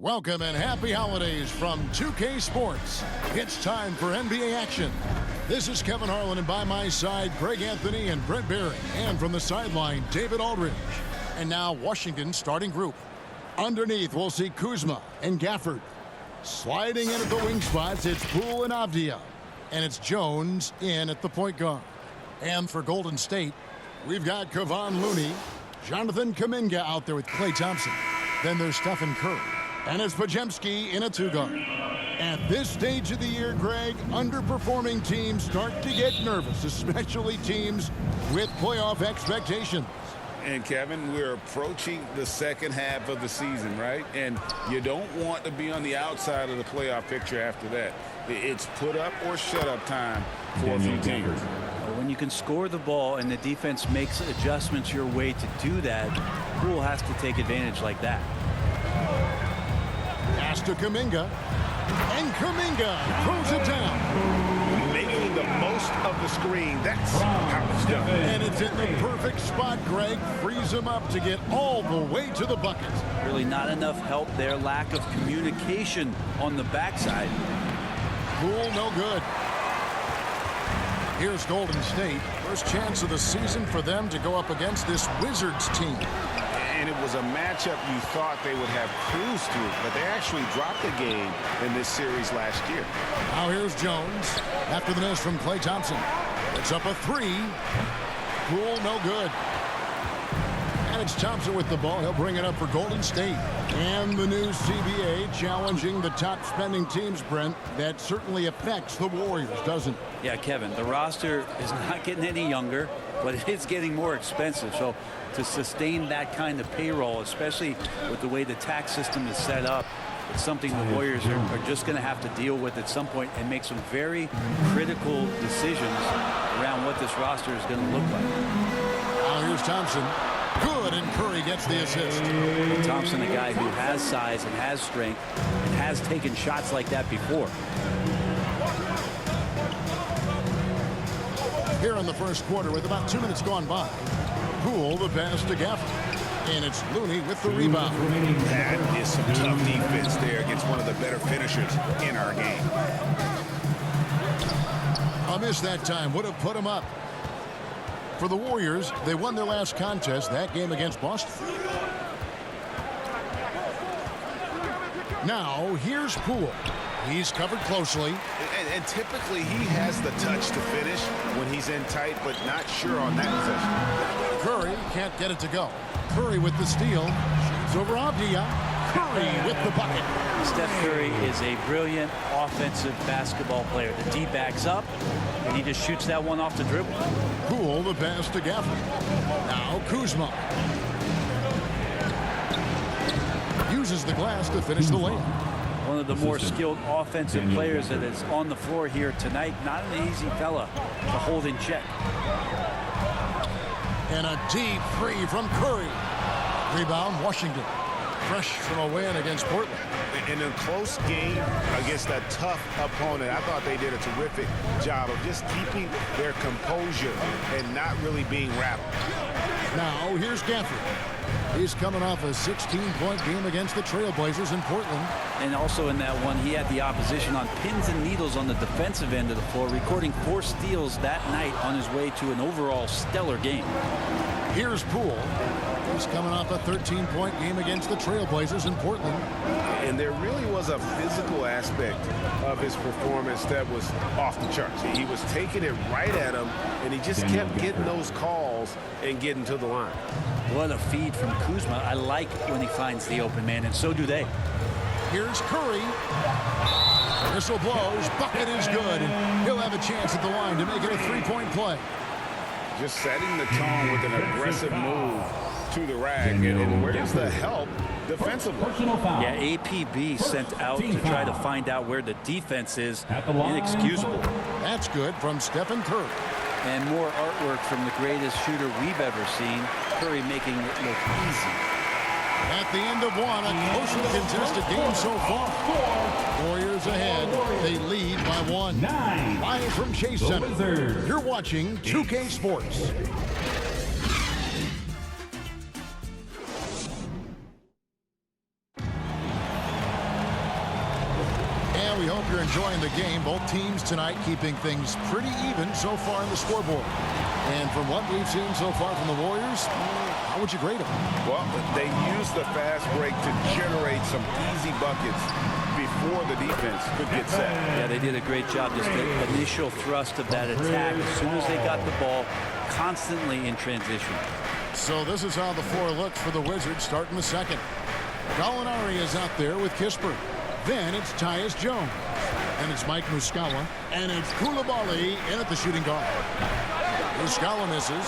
Welcome and happy holidays from 2K Sports. It's time for NBA action. This is Kevin Harlan, and by my side, Greg Anthony and Brett Barry. And from the sideline, David Aldridge. And now, Washington's starting group. Underneath, we'll see Kuzma and Gafford. Sliding in at the wing spots, it's Poole and Avdia. And it's Jones in at the point guard. And for Golden State, we've got Kevon Looney, Jonathan Kuminga out there with Klay Thompson. Then there's Steph and Curry. And it's Pajemski in a two-guard. At this stage of the year, Greg, underperforming teams start to get nervous, especially teams with playoff expectations. And, Kevin, we're approaching the second half of the season, right? And you don't want to be on the outside of the playoff picture after that. It's put up or shut up time for a few teams. When you can score the ball and the defense makes adjustments your way to do that, Poole has to take advantage like that. Pass to Kuminga. And Kuminga throws it down. Making the most of the screen. That's how it's done. And it's in the perfect spot, Greg. Frees him up to get all the way to the bucket. Really not enough help there. Lack of communication on the backside. Poole, no good. Here's Golden State. First chance of the season for them to go up against this Wizards team. And it was a matchup you thought they would have cruised through, but they actually dropped the game in this series last year. Now here's Jones after the miss from Klay Thompson. It's up a three. Poole, no good. And it's Thompson with the ball. He'll bring it up for Golden State. And the new CBA challenging the top spending teams, Brent. That certainly affects the Warriors, doesn't it? Yeah, Kevin, the roster is not getting any younger, but it's getting more expensive. So to sustain that kind of payroll, especially with the way the tax system is set up, it's something the Warriors are just going to have to deal with at some point and make some very critical decisions around what this roster is going to look like. Now here's Thompson. Good, and Curry gets the assist. Thompson, a guy who has size and has strength and has taken shots like that before. Here in the first quarter with about 2 minutes gone by. Poole, the pass to Gafford. And it's Looney with the rebound. That is some tough defense there against one of the better finishers in our game. A miss that time would have put him up. For the Warriors, they won their last contest, that game against Boston. Now, here's Poole. He's covered closely. And typically he has the touch to finish when he's in tight, but not sure on that possession. Curry can't get it to go. Curry with the steal. Shoots over Avdia. Curry with the bucket. Steph Curry is a brilliant offensive basketball player. The D backs up, and he just shoots that one off the dribble. Poole, the pass to Gafford. Now Kuzma. Uses the glass to finish the layup. One of the more skilled offensive players that is on the floor here tonight. Not an easy fella to hold in check. And a deep three from Curry. Rebound, Washington. Fresh from a win against Portland. In a close game against a tough opponent, I thought they did a terrific job of just keeping their composure and not really being rattled. Now, here's Gafford. He's coming off a 16-point game against the Trailblazers in Portland. And also in that one, he had the opposition on pins and needles on the defensive end of the floor, recording 4 steals that night on his way to an overall stellar game. Here's Poole. He's coming off a 13-point game against the Trailblazers in Portland. And there really was a physical aspect of his performance that was off the charts. He was taking it right at him, and he just kept getting those calls and getting to the line. What a feed from Kuzma. I like when he finds the open man, and so do they. Here's Curry. Whistle blows. Bucket is good. And he'll have a chance at the line to make it a 3-point play. Just setting the tone with an aggressive move to the rack. And where's the help defensively? Yeah, APB sent out to try to find out where the defense is. Inexcusable. That's good from Stephen Curry. And more artwork from the greatest shooter we've ever seen. Curry making it look easy. At the end of one, a closely contested game so far. Warriors ahead. They lead by 1. Live from Chase Center. You're watching 2K Sports. you're enjoying the game, both teams tonight keeping things pretty even so far in the scoreboard. And from what we've seen so far from the Warriors, how would you grade them? Well, they used the fast break to generate some easy buckets before the defense could get set. Yeah, they did a great job. Just the initial thrust of that attack, as soon as they got the ball, constantly in transition. So this is how the floor looks for the Wizards starting the second. Gallinari is out there with Kispert. Then it's Tyus Jones. And it's Mike Muscala. And it's Koulibaly in at the shooting guard. Muscala misses.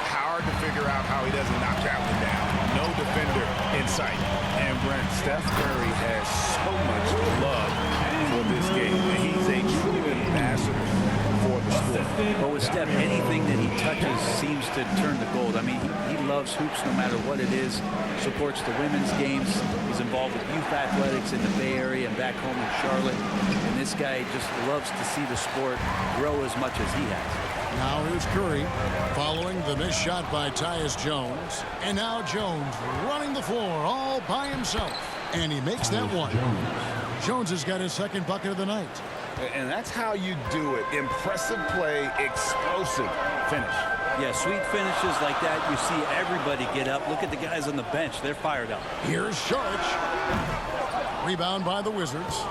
Hard to figure out how he doesn't knock that one down. No defender in sight. And Brent, Steph Curry has so much love for this game. He's a true ambassador for the sport. But with Steph, anything that he touches seems to turn to gold. I mean, he loves hoops no matter what it is. Supports the women's games. He's involved with youth athletics in the Bay Area and back home in Charlotte. And this guy just loves to see the sport grow as much as he has. Now here's Curry following the missed shot by Tyus Jones. And now Jones running the floor all by himself. And he makes that one. Jones has got his second bucket of the night. And that's how you do it. Impressive play, explosive finish. Yeah, sweet finishes like that, you see everybody get up. Look at the guys on the bench. They're fired up. Here's Saric. Rebound by the Wizards.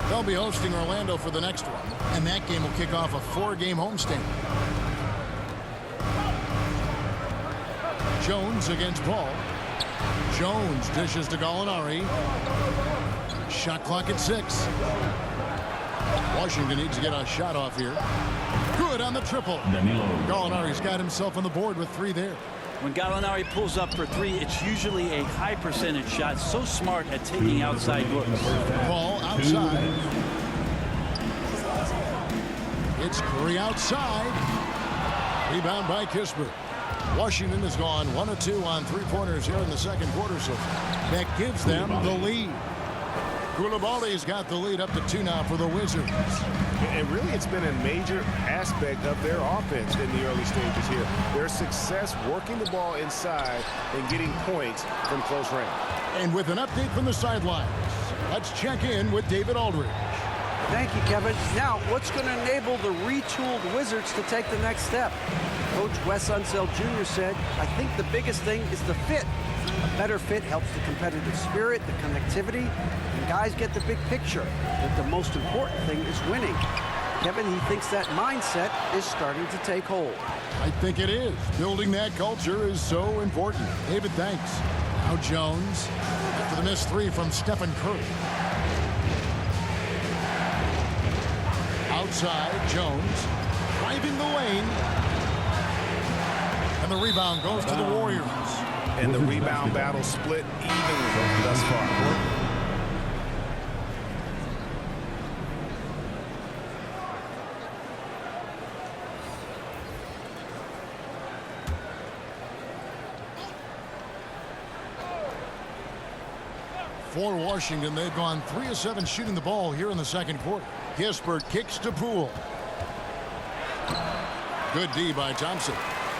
They'll be hosting Orlando for the next one, and that game will kick off a 4-game homestand. Jones against Paul. Jones dishes to Gallinari. Shot clock at 6. Washington needs to get a shot off here. Good on the triple. Gallinari's got himself on the board with 3 there. When Gallinari pulls up for 3, it's usually a high percentage shot. So smart at taking outside looks. Ball outside. It's Curry outside. Rebound by Kispert. Washington has gone 1 of 2 on 3-pointers here in the second quarter, so that gives them the lead. Koulibaly's got the lead up to 2 now for the Wizards. And really, it's been a major aspect of their offense in the early stages here. Their success working the ball inside and getting points from close range. And with an update from the sidelines, let's check in with David Aldridge. Thank you, Kevin. Now, what's going to enable the retooled Wizards to take the next step? Coach Wes Unseld Jr. said, I think the biggest thing is the fit. A better fit helps the competitive spirit, the connectivity, and guys get the big picture. But the most important thing is winning. Kevin, he thinks that mindset is starting to take hold. I think it is. Building that culture is so important. David, thanks. Now Jones after the missed 3 from Stephen Curry. Outside, Jones driving the lane. And the rebound goes to the Warriors. And the rebound battle split evenly thus far. For Washington, they've gone 3 of 7 shooting the ball here in the second quarter. Kispert kicks to Poole. Good D by Thompson.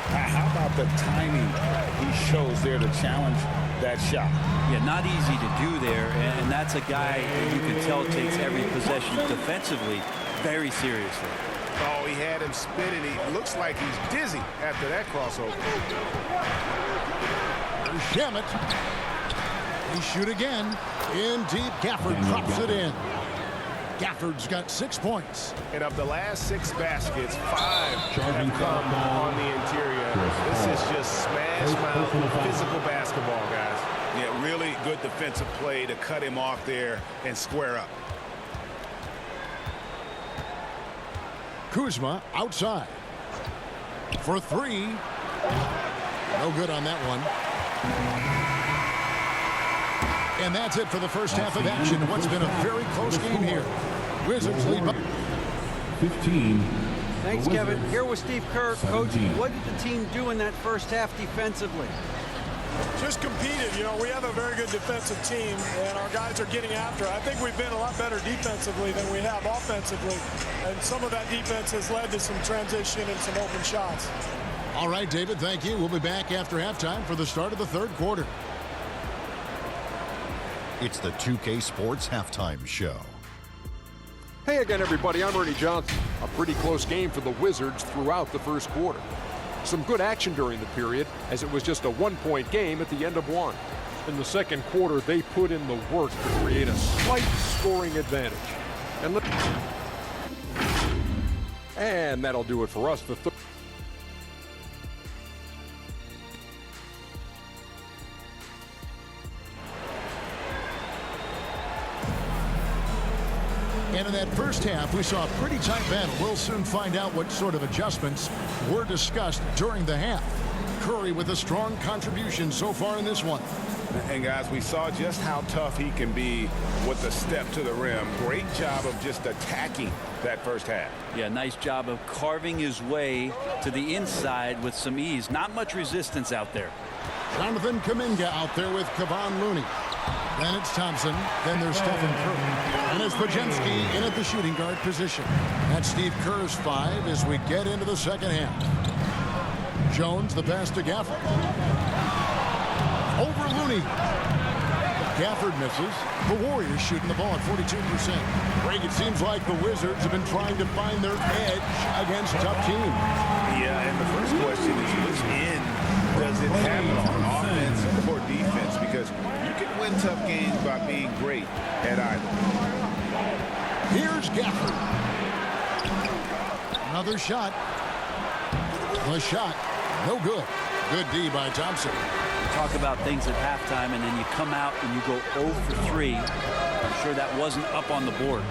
How about the timing he shows there to challenge that shot? Yeah, not easy to do there, and that's a guy that you can tell takes every possession defensively very seriously. Oh, he had him spinning. He looks like he's dizzy after that crossover. Shamet. He shoot again. In deep. Gafford drops it in. Gafford's got 6 points. And of the last 6 baskets, 5 have come on the interior. This is just smash mouth physical basketball, guys. Yeah, really good defensive play to cut him off there and square up. Kuzma outside. For 3. No good on that one. And that's it for the first half of action. What's been a very close game here. Wizards lead by 15. Thanks, Kevin. Here with Steve Kerr. Coach, what did the team do in that first half defensively? Just competed. You know, we have a very good defensive team, and our guys are getting after it. I think we've been a lot better defensively than we have offensively, and some of that defense has led to some transition and some open shots. All right, David, thank you. We'll be back after halftime for the start of the third quarter. It's the 2K Sports Halftime Show. Hey again, everybody. I'm Ernie Johnson. A pretty close game for the Wizards throughout the first quarter. Some good action during the period, as it was just a one-point game at the end of one. In the second quarter, they put in the work to create a slight scoring advantage. And that'll do it for us. And in that first half, we saw a pretty tight battle. We'll soon find out what sort of adjustments were discussed during the half. Curry with a strong contribution so far in this one. And guys, we saw just how tough he can be with the step to the rim. Great job of just attacking that first half. Yeah, nice job of carving his way to the inside with some ease. Not much resistance out there. Jonathan Kuminga out there with Kevon Looney. Then it's Thompson. Then there's Stephen Curry. And it's Podziemski in at the shooting guard position. That's Steve Kerr's 5 as we get into the second half. Jones, the pass to Gafford. Over Looney. Gafford misses. The Warriors shooting the ball at 42%. Greg, it seems like the Wizards have been trying to find their edge against tough teams. Yeah, and the first question is which end does it happen on, offense or defense? Because you can win tough games by being great at either. Here's Gafford. Another shot. The shot. No good. Good D by Thompson. Talk about things at halftime, and then you come out and you go 0 for 3. I'm sure that wasn't up on the board.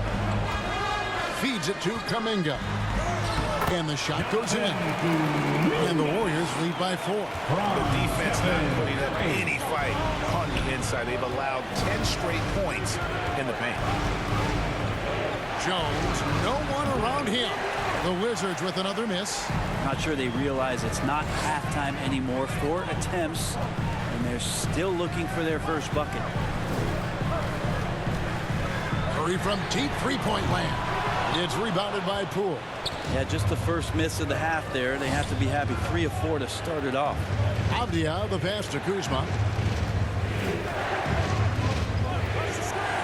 Feeds it to Kuminga. And the shot goes in. And the Warriors lead by 4. The defense not putting up any fight on the inside. They've allowed 10 straight points in the paint. Jones, no one around him. The Wizards with another miss. Not sure they realize it's not halftime anymore. 4 attempts, and they're still looking for their first bucket. Curry from deep three-point land. It's rebounded by Poole. Yeah, just the first miss of the half there. They have to be happy. 3 of 4 to start it off. Avdia, the pass to Kuzma.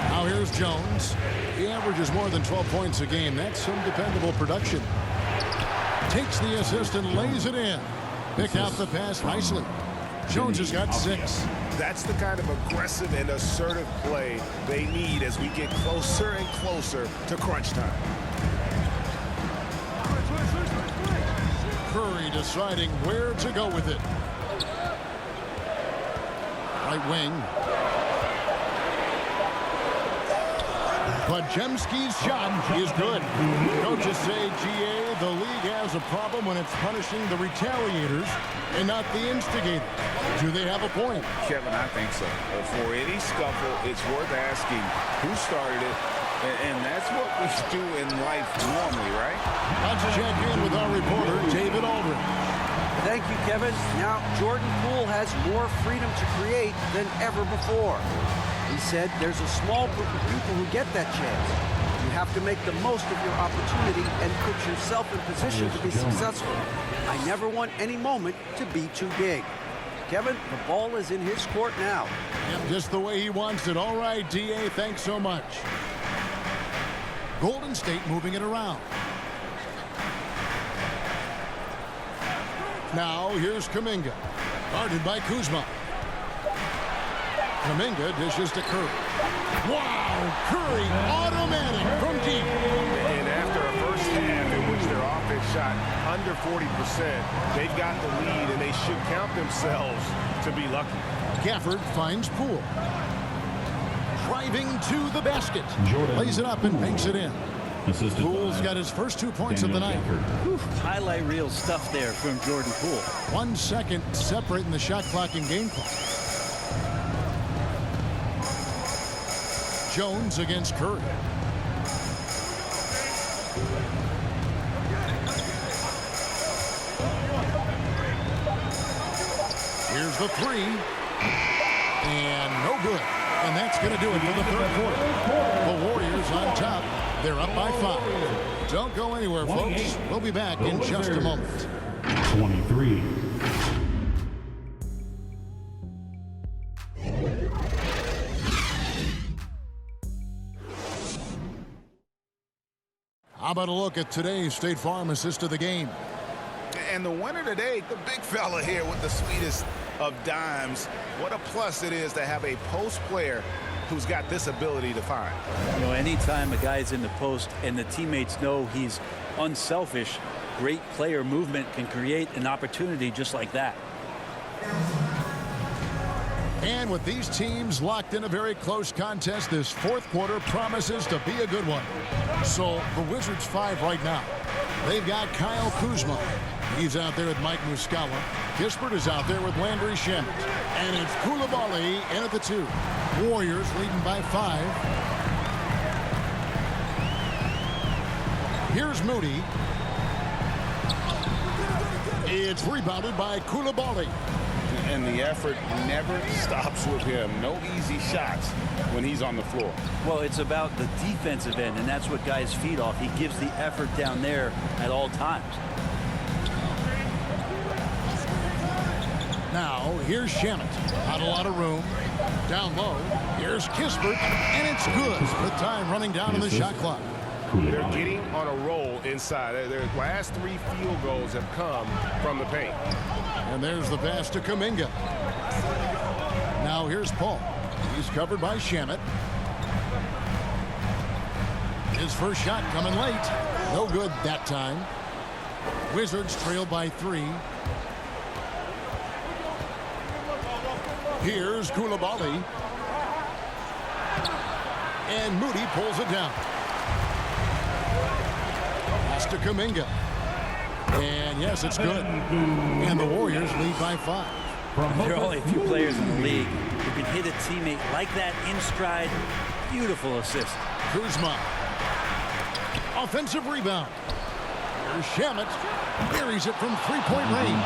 Now here's Jones. He averages more than 12 points a game. That's some dependable production. Takes the assist and lays it in. Pick out the pass nicely. Jones has got 6. That's the kind of aggressive and assertive play they need as we get closer and closer to crunch time. Curry deciding where to go with it. Right wing. Podziemski's shot is good. Coaches say, GA, the league has a problem when it's punishing the retaliators and not the instigators. Do they have a point? Kevin, I think so. For any scuffle, it's worth asking who started it, and that's what we do in life normally, right? Let's check in with our reporter, David Aldridge. Thank you, Kevin. Now, Jordan Poole has more freedom to create than ever before. He said there's a small group of people who get that chance. You have to make the most of your opportunity and put yourself in position to be successful. I never want any moment to be too big. Kevin, the ball is in his court now. Yep, just the way he wants it. All right, DA, thanks so much. Golden State moving it around. Now, here's Kuminga. Guarded by Kuzma. Kuminga dishes to Curry. Wow, Curry automatic from deep. And after a first half in which their offense shot under 40%, they've got the lead and they should count themselves to be lucky. Gafford finds Poole. Driving to the basket. Lays it up and banks it in. Poole's got his first 2 points of the night. Whew, highlight reel stuff there from Jordan Poole. 1 second separating the shot clock and game clock. Jones against Curry. Here's the 3. And no good. And that's going to do it for the third quarter. The Warriors on top. They're up by 5. Don't go anywhere, folks. We'll be back in just a moment. 23. How about a look at today's State Farm assist of the game? And the winner today, the big fella here with the sweetest of dimes. What a plus it is to have a post player who's got this ability to find. You know, anytime a guy's in the post and the teammates know he's unselfish, great player movement can create an opportunity just like that. And with these teams locked in a very close contest, this fourth quarter promises to be a good one. So the Wizards 5 right now. They've got Kyle Kuzma. He's out there with Mike Muscala. Kispert is out there with Landry Shamet. And it's Koulibaly in at the 2. Warriors leading by 5. Here's Moody. It's rebounded by Koulibaly. And the effort never stops with him. No easy shots when he's on the floor. Well, it's about the defensive end, and that's what guys feed off. He gives the effort down there at all times. Now, here's Shamet. Not a lot of room. Down low. Here's Kispert, and it's good. With time running down on the shot clock. They're getting on a roll inside. Their last 3 field goals have come from the paint. And there's the pass to Kuminga. Now here's Poole. He's covered by Shamet. His first shot coming late. No good that time. Wizards trailed by 3. Here's Koulibaly. And Moody pulls it down. Pass to Kuminga. And yes, it's good. And the Warriors lead by 5. There are only a few players in the league who can hit a teammate like that in stride. Beautiful assist. Kuzma. Offensive rebound. Here's Shamet. Buries it from 3-point range.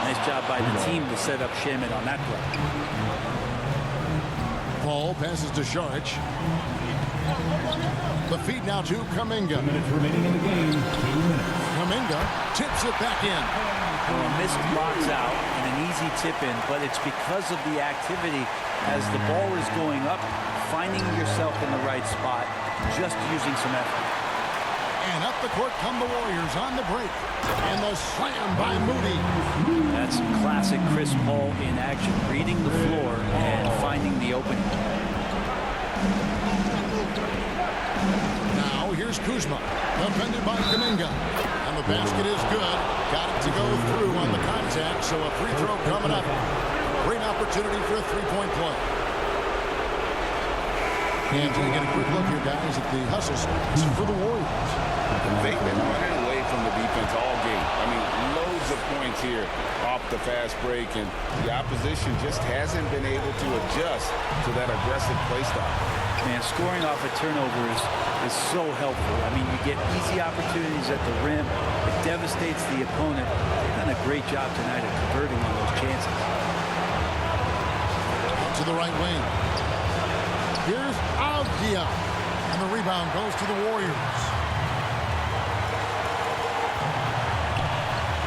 Nice job by the team to set up Shamet on that play. Paul passes to Šarić. The feed now to Kuminga. Minutes remaining in the game. 2 minutes. Kuminga tips it back in. Well, a missed box out and an easy tip in, but it's because of the activity as the ball is going up, finding yourself in the right spot, just using some effort. And up the court come the Warriors on the break. And the slam by Moody. That's classic Chris Paul in action, reading the floor and finding the opening. Now here's Kuzma. Defended by Kuminga. And the basket is good. Got it to go through on the contact, so a free throw coming up. Great opportunity for a 3-point play. And we get a quick look here, guys, at the hustles for the Warriors. They've been running away from the defense all game. I mean, loads of points here off the fast break, and the opposition just hasn't been able to adjust to that aggressive play style. Man, scoring off a turnover is so helpful. I mean, you get easy opportunities at the rim. It devastates the opponent. They've done a great job tonight of converting on those chances. To the right wing. Here's Aldia. And the rebound goes to the Warriors.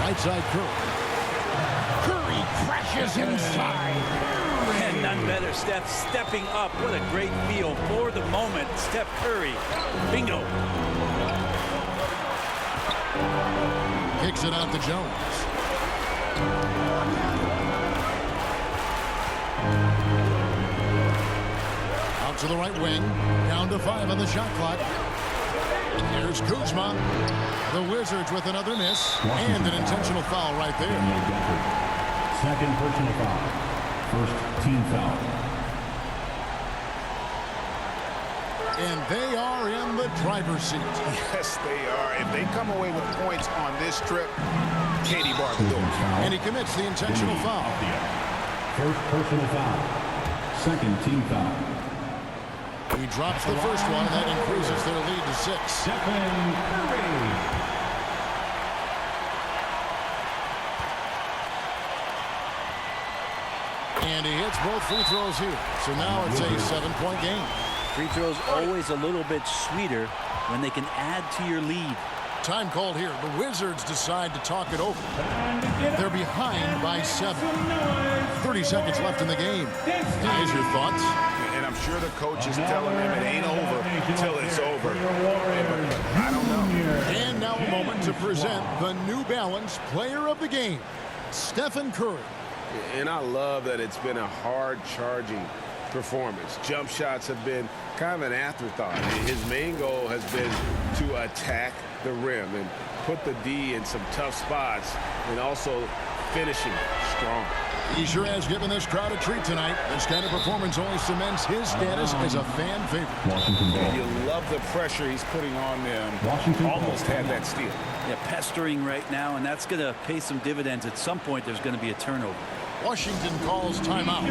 Right side Curry. Curry crashes inside. And none better, Steph stepping up. What a great feel for the moment. Steph Curry. Bingo. Kicks it out to Jones. Out to the right wing. Down to 5 on the shot clock. Here's Kuzma. The Wizards with another miss. And an intentional foul right there. Second personal foul. First team foul. And they are in the driver's seat. Yes, they are. If they come away with points on this trip, Katie bar the door. And he commits the intentional foul. First personal foul. Second team foul. He drops the first one, and that increases their lead to 6. Stephen Curry. And he hits both free throws here. So now it's a 7-point game. Free throws always a little bit sweeter when they can add to your lead. Time called here. The Wizards decide to talk it over. They're behind by 7. 30 seconds left in the game. Guys, your thoughts? And I'm sure the coach is telling them it ain't over till it's over. I don't know. And now a moment to present the New Balance Player of the Game, Stephen Curry. And I love that it's been a hard charging performance. Jump shots have been kind of an afterthought. His main goal has been to attack the rim and put the D in some tough spots and also finishing strong. He sure has given this crowd a treat tonight. This kind of performance only cements his status as a fan favorite. And you love the pressure he's putting on them. Almost had that steal. Yeah, pestering right now, and that's going to pay some dividends. At some point, there's going to be a turnover. Washington calls timeout.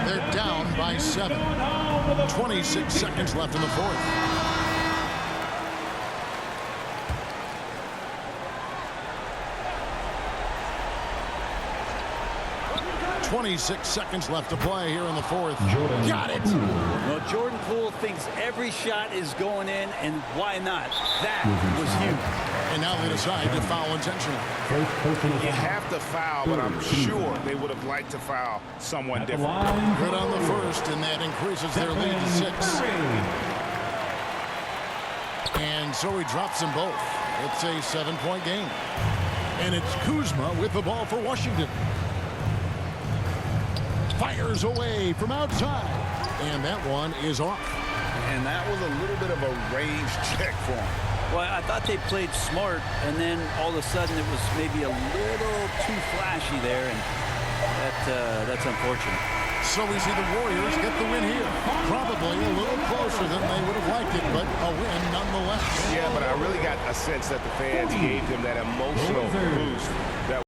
They're down by 7. 26 seconds left in the fourth. .26 seconds left to play here in the fourth. Got it. Well, Jordan Poole thinks every shot is going in, and why not? That was huge. And now they decide to foul intentionally. You have to foul, but I'm sure they would have liked to foul someone different. Good on the first, and that increases their lead to 6. And so he drops them both. It's a 7-point game. And it's Kuzma with the ball for Washington. Fires away from outside. And that one is off. And that was a little bit of a range check for him. Well, I thought they played smart, and then all of a sudden it was maybe a little too flashy there, and that's unfortunate. So we see the Warriors get the win here. Probably a little closer than they would have liked it, but a win nonetheless. Yeah, but I really got a sense that the fans gave them that emotional boost that